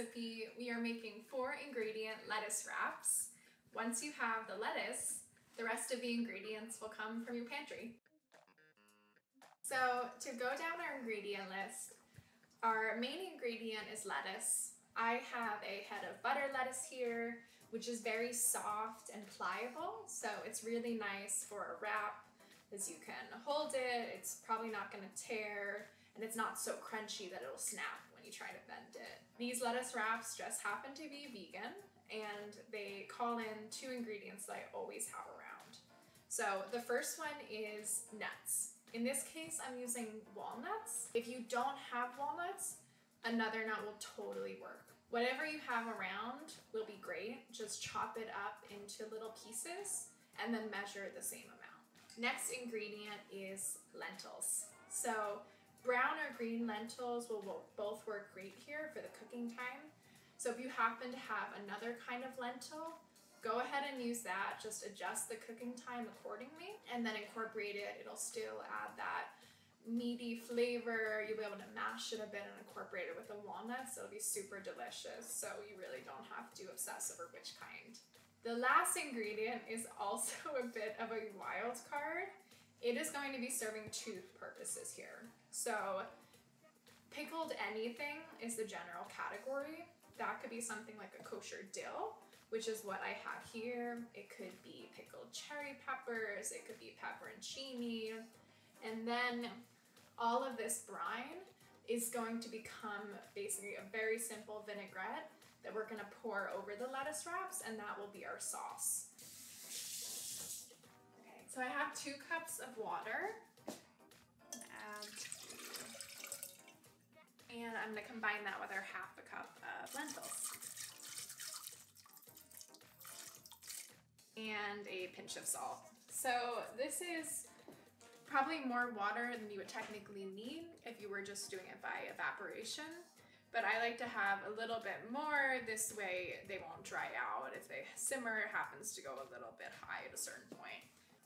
recipe, we are making 4-ingredient lettuce wraps. Once you have the lettuce, the rest of the ingredients will come from your pantry. So to go down our ingredient list, our main ingredient is lettuce. I have a head of butter lettuce here, which is very soft and pliable, so it's really nice for a wrap because you can hold it, it's probably not going to tear, and it's not so crunchy that it'll snap when you try to bend it. These lettuce wraps just happen to be vegan, and they call in 2 ingredients that I always have around. So the first one is nuts. In this case, I'm using walnuts. If you don't have walnuts, another nut will totally work. Whatever you have around will be great. Just chop it up into little pieces and then measure the same amount. Next ingredient is lentils. So brown or green lentils will both work great here for the cooking time. So if you happen to have another kind of lentil, go ahead and use that. Just adjust the cooking time accordingly and then incorporate it. It'll still add that meaty flavor. You'll be able to mash it a bit and incorporate it with the walnuts. It'll be super delicious, so you really don't have to obsess over which kind. The last ingredient is also a bit of a wild card. It is going to be serving 2 purposes here. So pickled anything is the general category. That could be something like a kosher dill, which is what I have here. It could be pickled cherry peppers, it could be pepperoncini, and then all of this brine is going to become basically a very simple vinaigrette that we're gonna pour over the lettuce wraps, and that will be our sauce. Okay, so I have 2 cups of water. Add 2. And I'm gonna combine that with our 1/2 cup of lentils. And a pinch of salt. So this is probably more water than you would technically need if you were just doing it by evaporation, but I like to have a little bit more. This way they won't dry out if they simmer. It happens to go a little bit high at a certain point.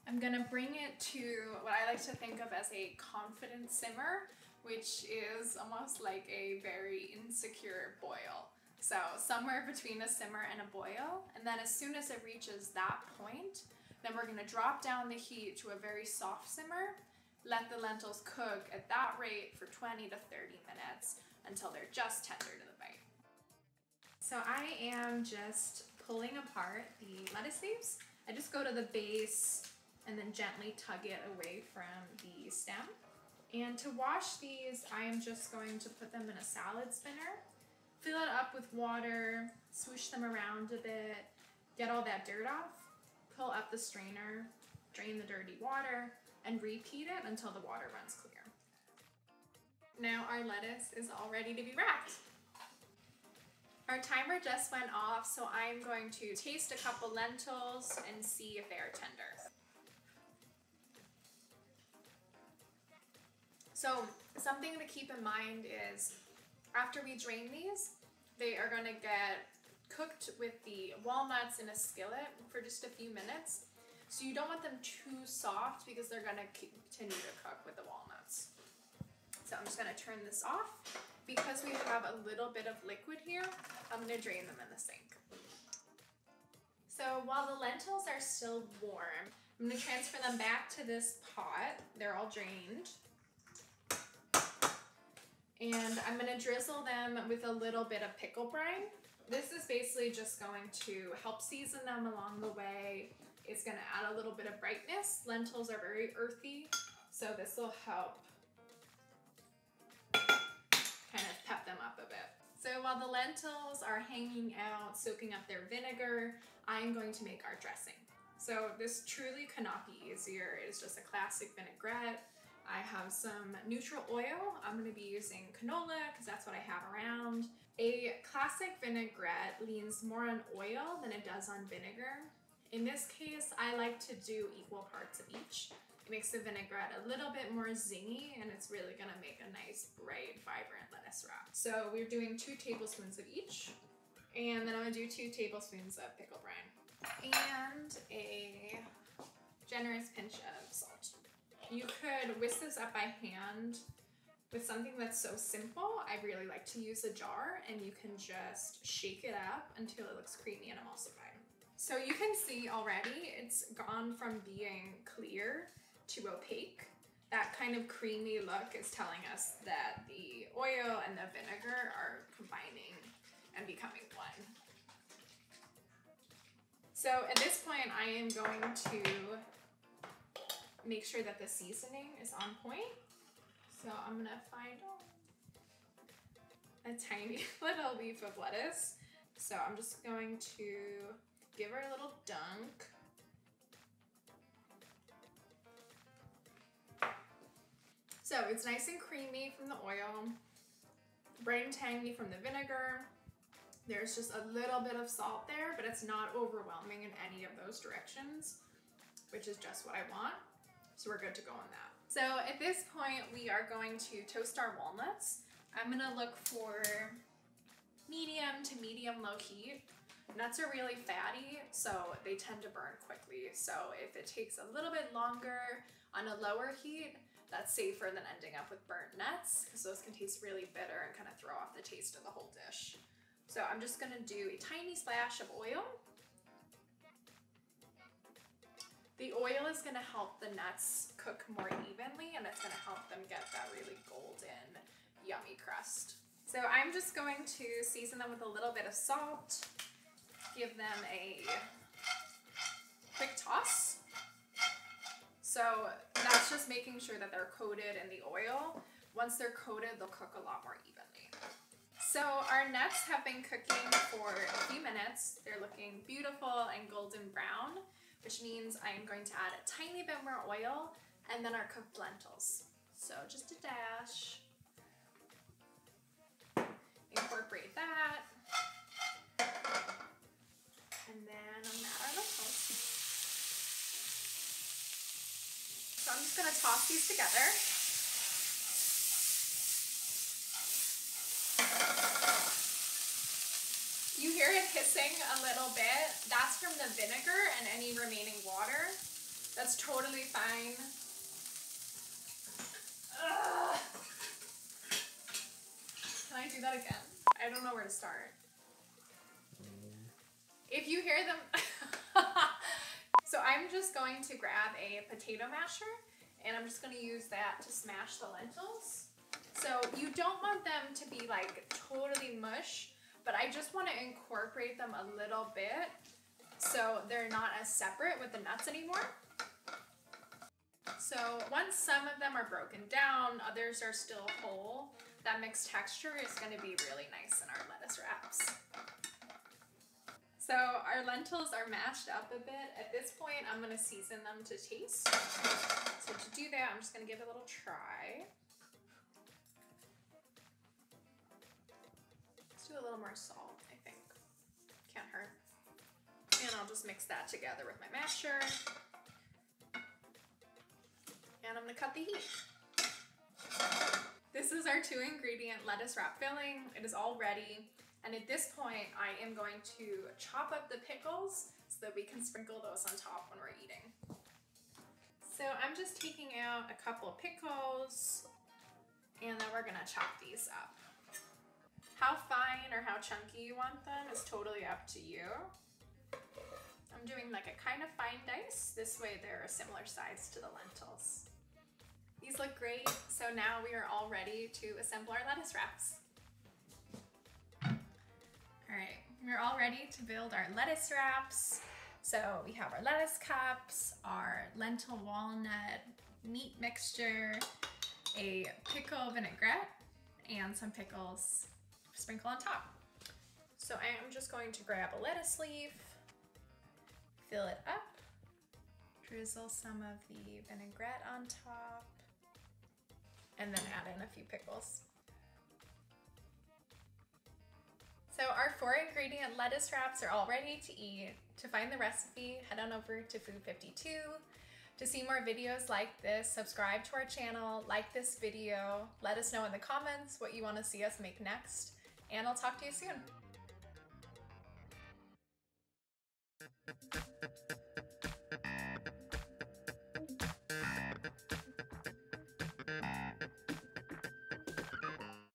I'm gonna bring it to what I like to think of as a confident simmer, which is almost like a very insecure boil. So somewhere between a simmer and a boil, and then as soon as it reaches that point, then we're gonna drop down the heat to a very soft simmer, let the lentils cook at that rate for 20 to 30 minutes until they're just tender to the bite. So I am just pulling apart the lettuce leaves. I just go to the base and then gently tug it away from the stem. And to wash these, I am just going to put them in a salad spinner, fill it up with water, swoosh them around a bit, get all that dirt off, pull up the strainer, drain the dirty water, and repeat it until the water runs clear. Now our lettuce is all ready to be wrapped. Our timer just went off, so I'm going to taste a couple lentils and see if they are tender. So something to keep in mind is after we drain these, they are going to get cooked with the walnuts in a skillet for just a few minutes. So you don't want them too soft because they're going to continue to cook with the walnuts. So I'm just going to turn this off. Because we have a little bit of liquid here, I'm going to drain them in the sink. So while the lentils are still warm, I'm going to transfer them back to this pot. They're all drained. And I'm going to drizzle them with a little bit of pickle brine. This is basically just going to help season them along the way. It's going to add a little bit of brightness. Lentils are very earthy, so this will help kind of pep them up a bit. So while the lentils are hanging out, soaking up their vinegar, I'm going to make our dressing. So this truly could not be easier. It is just a classic vinaigrette. I have some neutral oil. I'm going to be using canola because that's what I have around. A classic vinaigrette leans more on oil than it does on vinegar. In this case, I like to do equal parts of each. It makes the vinaigrette a little bit more zingy, and it's really going to make a nice, bright, vibrant lettuce wrap. So we're doing 2 tablespoons of each, and then I'm going to do 2 tablespoons of pickle brine and a generous pinch of salt. You could whisk this up by hand with something that's so simple, I really like to use a jar, and you can just shake it up until it looks creamy and emulsified. So you can see already it's gone from being clear to opaque. That kind of creamy look is telling us that the oil and the vinegar are combining and becoming one. So at this point, I am going to make sure that the seasoning is on point. So I'm gonna find a tiny little leaf of lettuce. So I'm just going to give her a little dunk. So it's nice and creamy from the oil, bright and tangy from the vinegar. There's just a little bit of salt there, but it's not overwhelming in any of those directions, which is just what I want. So we're good to go on that. So at this point, we are going to toast our walnuts. I'm gonna look for medium to medium low heat. Nuts are really fatty, so they tend to burn quickly. So if it takes a little bit longer on a lower heat, that's safer than ending up with burnt nuts, because those can taste really bitter and kind of throw off the taste of the whole dish. So I'm just gonna do a tiny splash of oil. The oil is gonna help the nuts cook more evenly, and it's gonna help them get that really golden, yummy crust. So I'm just going to season them with a little bit of salt, give them a quick toss. So that's just making sure that they're coated in the oil. Once they're coated, they'll cook a lot more evenly. So our nuts have been cooking for a few minutes. They're looking beautiful and golden brown, which means I am going to add a tiny bit more oil and then our cooked lentils. So just a dash. Incorporate that. And then I'm gonna add our lentils. So I'm just gonna toss these together. You hear it hissing a little bit. That's from the vinegar and any remaining water. That's totally fine. Ugh. Can I do that again? I don't know where to start. If you hear them... So I'm just going to grab a potato masher, and I'm just going to use that to smash the lentils. So you don't want them to be like totally mush, but I just want to incorporate them a little bit so they're not as separate with the nuts anymore. So once some of them are broken down, others are still whole, that mixed texture is going to be really nice in our lettuce wraps. So our lentils are mashed up a bit. At this point, I'm going to season them to taste. So to do that, I'm just going to give it a little try. Let's do a little more salt, I think. Can't hurt. And I'll just mix that together with my masher. And I'm going to cut the heat. This is our 2-ingredient lettuce wrap filling. It is all ready. And at this point, I am going to chop up the pickles so that we can sprinkle those on top when we're eating. So I'm just taking out a couple pickles, and then we're gonna chop these up. How fine or how chunky you want them is totally up to you. I'm doing like a kind of fine dice. This way they're a similar size to the lentils. These look great. So now we are all ready to assemble our lettuce wraps. All right, we're all ready to build our lettuce wraps. So we have our lettuce cups, our lentil walnut meat mixture, a pickle vinaigrette, and some pickles sprinkle on top. So I am just going to grab a lettuce leaf, fill it up, drizzle some of the vinaigrette on top, and then add in a few pickles. So our 4-ingredient lettuce wraps are all ready to eat. To find the recipe, head on over to Food 52. To see more videos like this, subscribe to our channel, like this video, let us know in the comments what you want to see us make next, and I'll talk to you soon.